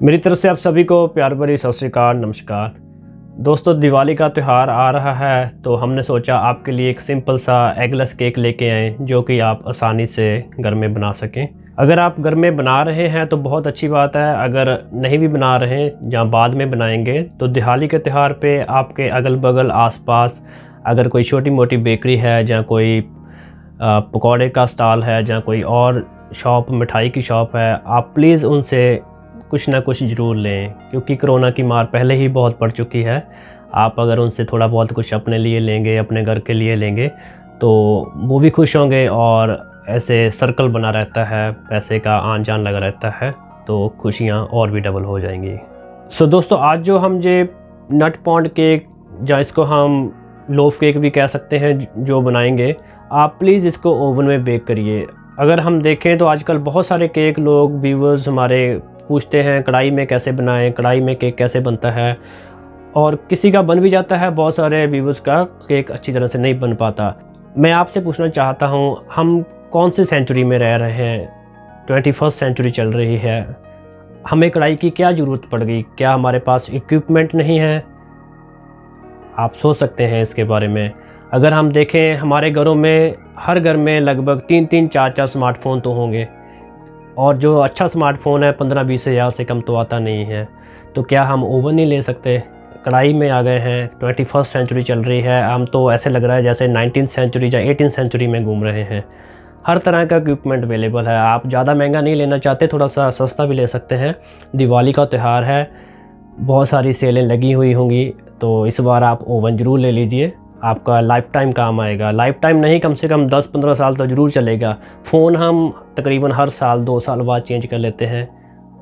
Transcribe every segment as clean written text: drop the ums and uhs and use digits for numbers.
मेरी तरफ से आप सभी को प्यार भरी सत श्री अकाल, नमस्कार। दोस्तों, दिवाली का त्यौहार आ रहा है तो हमने सोचा आपके लिए एक सिंपल सा एगलेस केक लेके आए जो कि आप आसानी से घर में बना सकें। अगर आप घर में बना रहे हैं तो बहुत अच्छी बात है, अगर नहीं भी बना रहे हैं या बाद में बनाएंगे तो दिवाली के त्यौहार पे आपके अगल बगल आसपास अगर कोई छोटी मोटी बेकरी है या कोई पकौड़े का स्टॉल है या कोई और शॉप, मिठाई की शॉप है, आप प्लीज़ उनसे कुछ ना कुछ ज़रूर लें, क्योंकि कोरोना की मार पहले ही बहुत पड़ चुकी है। आप अगर उनसे थोड़ा बहुत कुछ अपने लिए लेंगे, अपने घर के लिए लेंगे, तो वो भी खुश होंगे और ऐसे सर्कल बना रहता है, पैसे का आन जान लगा रहता है, तो खुशियाँ और भी डबल हो जाएंगी। सो दोस्तों, आज जो हम ये नट पॉन्ड केक या इसको हम लोफ केक भी कह सकते हैं जो बनाएंगे, आप प्लीज़ इसको ओवन में बेक करिए। अगर हम देखें तो आजकल बहुत सारे केक लोग व्यूअर्स हमारे पूछते हैं कढ़ाई में कैसे बनाएं, कढ़ाई में केक कैसे बनता है, और किसी का बन भी जाता है, बहुत सारे व्यूअर्स का केक अच्छी तरह से नहीं बन पाता। मैं आपसे पूछना चाहता हूं, हम कौन सी सेंचुरी में रह रहे हैं? 21st सेंचुरी चल रही है, हमें कढ़ाई की क्या ज़रूरत पड़ गई? क्या हमारे पास इक्विपमेंट नहीं है? आप सोच सकते हैं इसके बारे में। अगर हम देखें हमारे घरों में, हर घर में लगभग 3-3, 4-4 स्मार्टफ़ोन तो होंगे, और जो अच्छा स्मार्टफ़ोन है 15-20 हज़ार से कम तो आता नहीं है। तो क्या हम ओवन नहीं ले सकते? कढ़ाई में आ गए हैं, 21st सेंचुरी चल रही है, हम तो ऐसे लग रहा है जैसे 19th सेंचुरी या 18th सेंचुरी में घूम रहे हैं। हर तरह का इक्विपमेंट अवेलेबल है। आप ज़्यादा महंगा नहीं लेना चाहते, थोड़ा सा सस्ता भी ले सकते हैं। दिवाली का त्यौहार है, बहुत सारी सेलें लगी हुई होंगी, तो इस बार आप ओवन ज़रूर ले लीजिए, आपका लाइफ टाइम काम आएगा। लाइफ टाइम नहीं, कम से कम 10-15 साल तो ज़रूर चलेगा। फ़ोन हम तकरीबन हर साल 2 साल बाद चेंज कर लेते हैं,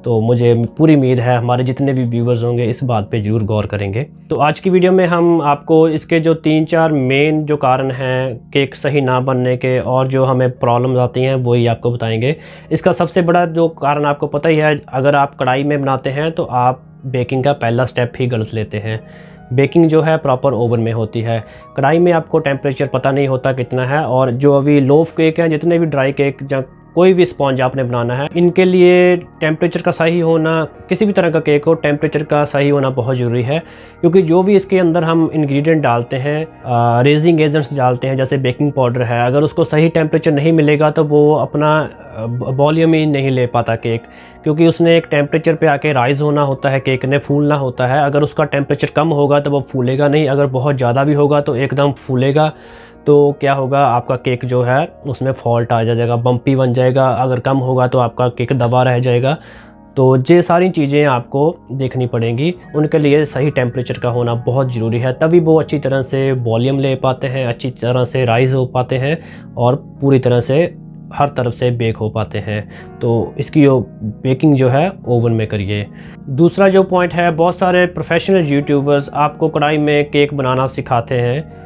तो मुझे पूरी उम्मीद है हमारे जितने भी व्यूवर्स होंगे इस बात पे ज़रूर गौर करेंगे। तो आज की वीडियो में हम आपको इसके जो 3-4 मेन जो कारण हैं केक सही ना बनने के और जो हमें प्रॉब्लम्स आती हैं वही आपको बताएंगे। इसका सबसे बड़ा जो कारण आपको पता ही है, अगर आप कढ़ाई में बनाते हैं तो आप बेकिंग का पहला स्टेप ही गलत लेते हैं। बेकिंग जो है प्रॉपर ओवन में होती है, कढ़ाई में आपको टेम्परेचर पता नहीं होता कितना है। और जो अभी लोफ केक हैं, जितने भी ड्राई केक या कोई भी स्पॉन्ज आपने बनाना है, इनके लिए टेम्परेचर का सही होना, किसी भी तरह का केक हो, टेम्परेचर का सही होना बहुत ज़रूरी है। क्योंकि जो भी इसके अंदर हम इंग्रेडिएंट डालते हैं, रेजिंग एजेंट्स डालते हैं, जैसे बेकिंग पाउडर है, अगर उसको सही टेम्परेचर नहीं मिलेगा तो वो अपना वॉल्यूम ही नहीं ले पाता केक, क्योंकि उसने एक टेम्परेचर पे आके राइज़ होना होता है, केक ने फूलना होता है। अगर उसका टेम्परेचर कम होगा तो वो फूलेगा नहीं, अगर बहुत ज़्यादा भी होगा तो एकदम फूलेगा। तो क्या होगा, आपका केक जो है उसमें फॉल्ट आ जाएगा, बम्पी बन जाएगा। अगर कम होगा तो आपका केक दबा रह जाएगा। तो ये सारी चीज़ें आपको देखनी पड़ेंगी, उनके लिए सही टेम्परेचर का होना बहुत ज़रूरी है, तभी वो अच्छी तरह से वॉल्यूम ले पाते हैं, अच्छी तरह से राइज़ हो पाते हैं और पूरी तरह से हर तरफ से बेक हो पाते हैं। तो इसकी बेकिंग जो है ओवन में करिए। दूसरा जो पॉइंट है, बहुत सारे प्रोफेशनल यूट्यूबर्स आपको कढ़ाई में केक बनाना सिखाते हैं।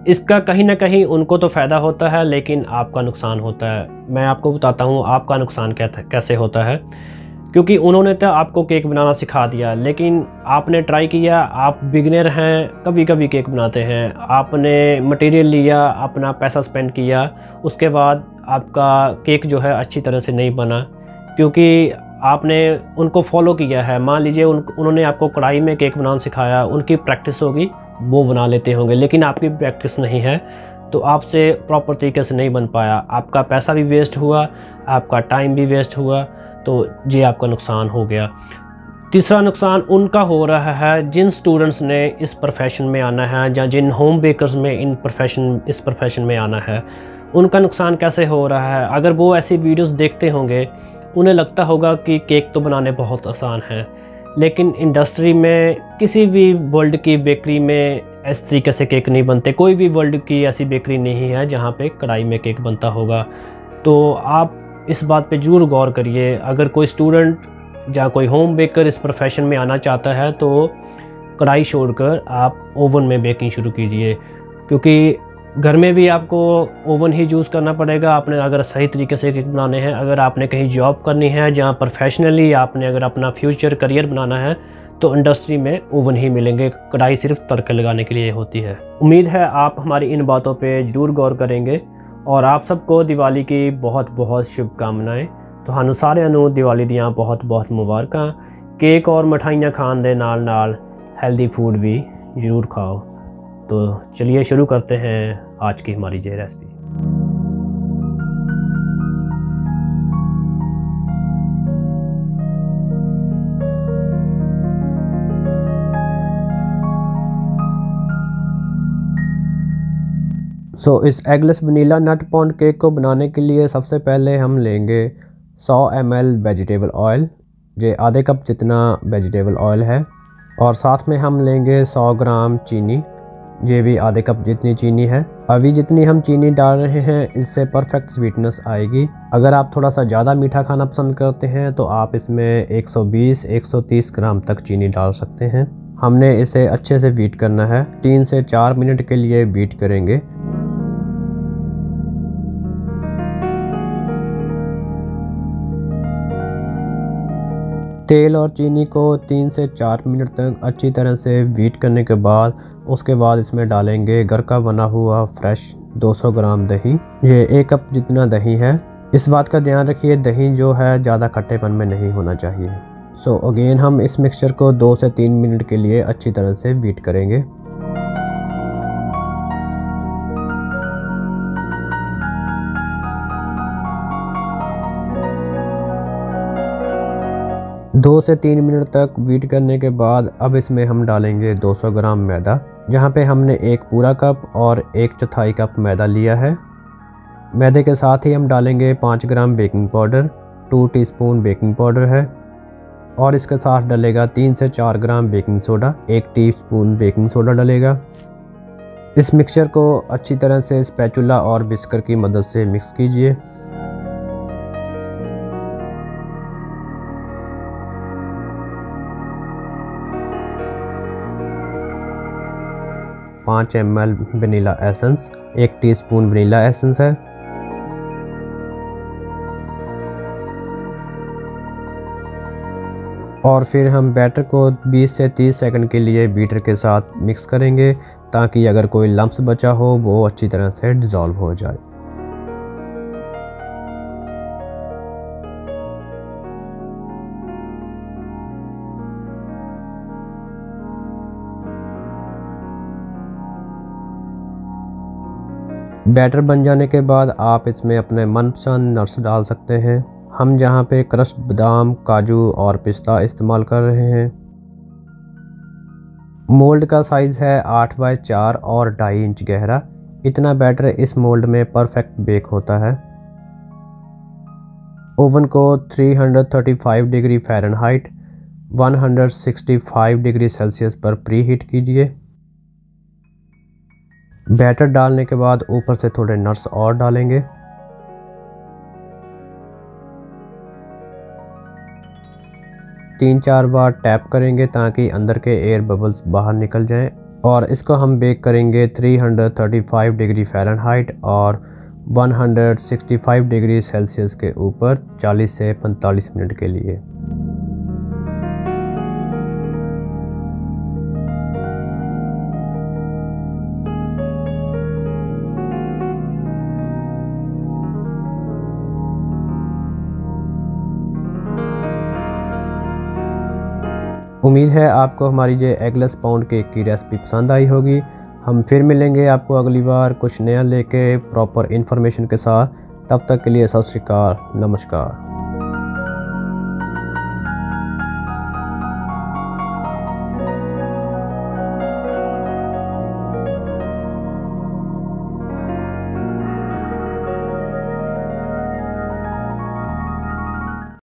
इसका कहीं ना कहीं उनको तो फ़ायदा होता है, लेकिन आपका नुकसान होता है। मैं आपको बताता हूँ आपका नुकसान कैसे होता है। क्योंकि उन्होंने तो आपको केक बनाना सिखा दिया, लेकिन आपने ट्राई किया, आप बिगनर हैं, कभी कभी केक बनाते हैं, आपने मटेरियल लिया, अपना पैसा स्पेंड किया, उसके बाद आपका केक जो है अच्छी तरह से नहीं बना, क्योंकि आपने उनको फॉलो किया है। मान लीजिए उन्होंने आपको कढ़ाई में केक बनाना सिखाया, उनकी प्रैक्टिस होगी, वो बना लेते होंगे, लेकिन आपकी प्रैक्टिस नहीं है, तो आपसे प्रॉपर तरीके से नहीं बन पाया, आपका पैसा भी वेस्ट हुआ, आपका टाइम भी वेस्ट हुआ, तो ये आपका नुकसान हो गया। तीसरा नुकसान उनका हो रहा है जिन स्टूडेंट्स ने इस प्रोफेशन में आना है या जिन होम बेकर्स में इस प्रोफेशन में आना है, उनका नुकसान कैसे हो रहा है। अगर वो ऐसी वीडियोस देखते होंगे, उन्हें लगता होगा कि केक तो बनाने बहुत आसान है, लेकिन इंडस्ट्री में किसी भी वर्ल्ड की बेकरी में इस तरीके से केक नहीं बनते। कोई भी वर्ल्ड की ऐसी बेकरी नहीं है जहाँ पे कढ़ाई में केक बनता होगा। तो आप इस बात पे ज़रूर गौर करिए। अगर कोई स्टूडेंट या कोई होम बेकर इस प्रोफेशन में आना चाहता है तो कढ़ाई छोड़कर आप ओवन में बेकिंग शुरू कीजिए, क्योंकि घर में भी आपको ओवन ही यूज़ करना पड़ेगा। आपने अगर सही तरीके से केक बनाने हैं, अगर आपने कहीं जॉब करनी है जहाँ प्रोफेशनली आपने अगर अपना फ्यूचर करियर बनाना है, तो इंडस्ट्री में ओवन ही मिलेंगे। कढ़ाई सिर्फ तड़के लगाने के लिए होती है। उम्मीद है आप हमारी इन बातों पे ज़रूर गौर करेंगे, और आप सबको दिवाली की बहुत बहुत शुभकामनाएं। ਤੁਹਾਨੂੰ ਸਾਰਿਆਂ ਨੂੰ दिवाली ਦੀਆਂ बहुत बहुत मुबारक। केक और मिठाइयाँ खान दे नाल नाल हेल्दी फूड भी ज़रूर खाओ। तो चलिए शुरू करते हैं आज की हमारी ये रेसिपी। इस एगलेस वनीला नट पॉन्ड केक को बनाने के लिए सबसे पहले हम लेंगे 100 ml वेजिटेबल ऑयल, ये आधे कप जितना वेजिटेबल ऑयल है। और साथ में हम लेंगे 100 ग्राम चीनी, ये भी आधे कप जितनी चीनी है। अभी जितनी हम चीनी डाल रहे हैं इससे परफेक्ट स्वीटनेस आएगी। अगर आप थोड़ा सा ज़्यादा मीठा खाना पसंद करते हैं तो आप इसमें 120-130 ग्राम तक चीनी डाल सकते हैं। हमने इसे अच्छे से बीट करना है, 3 से 4 मिनट के लिए बीट करेंगे। तेल और चीनी को 3 से 4 मिनट तक अच्छी तरह से बीट करने के बाद उसके बाद इसमें डालेंगे घर का बना हुआ फ्रेश 200 ग्राम दही, ये 1 कप जितना दही है। इस बात का ध्यान रखिए दही जो है ज़्यादा खट्टेपन में नहीं होना चाहिए। अगेन हम इस मिक्सचर को 2 से 3 मिनट के लिए अच्छी तरह से बीट करेंगे। दो से 3 मिनट तक बीट करने के बाद अब इसमें हम डालेंगे 200 ग्राम मैदा, जहाँ पे हमने 1 पूरा कप और 1/4 कप मैदा लिया है। मैदे के साथ ही हम डालेंगे 5 gram baking powder, 2 teaspoon baking powder है। और इसके साथ डलेगा 3 से 4 gram baking soda, 1 teaspoon baking soda डलेगा। इस मिक्सचर को अच्छी तरह से स्पैचुला और विस्कर की मदद से मिक्स कीजिए। पाँच ml vanilla essence, 1 teaspoon vanilla essence है। और फिर हम बैटर को 20 से 30 सेकंड के लिए बीटर के साथ मिक्स करेंगे ताकि अगर कोई लम्प्स बचा हो वो अच्छी तरह से डिज़ोल्व हो जाए। बैटर बन जाने के बाद आप इसमें अपने मनपसंद नट्स डाल सकते हैं। हम जहाँ पे क्रश्ड बादाम, काजू और पिस्ता इस्तेमाल कर रहे हैं। मोल्ड का साइज़ है 8 बाय 4 और 2.5 इंच गहरा। इतना बैटर इस मोल्ड में परफेक्ट बेक होता है। ओवन को 335 डिग्री फ़ारेनहाइट 165 डिग्री सेल्सियस पर प्री हीट कीजिए। बैटर डालने के बाद ऊपर से थोड़े नट्स और डालेंगे। तीन चार बार टैप करेंगे ताकि अंदर के एयर बबल्स बाहर निकल जाएं। और इसको हम बेक करेंगे 335 डिग्री फ़ारेनहाइट और 165 डिग्री सेल्सियस के ऊपर 40 से 45 मिनट के लिए। उम्मीद है आपको हमारी ये एगलेस पाउंड केक की रेसिपी पसंद आई होगी। हम फिर मिलेंगे आपको अगली बार कुछ नया लेके प्रॉपर इन्फॉर्मेशन के साथ। तब तक के लिए सत श्री अकाल, नमस्कार।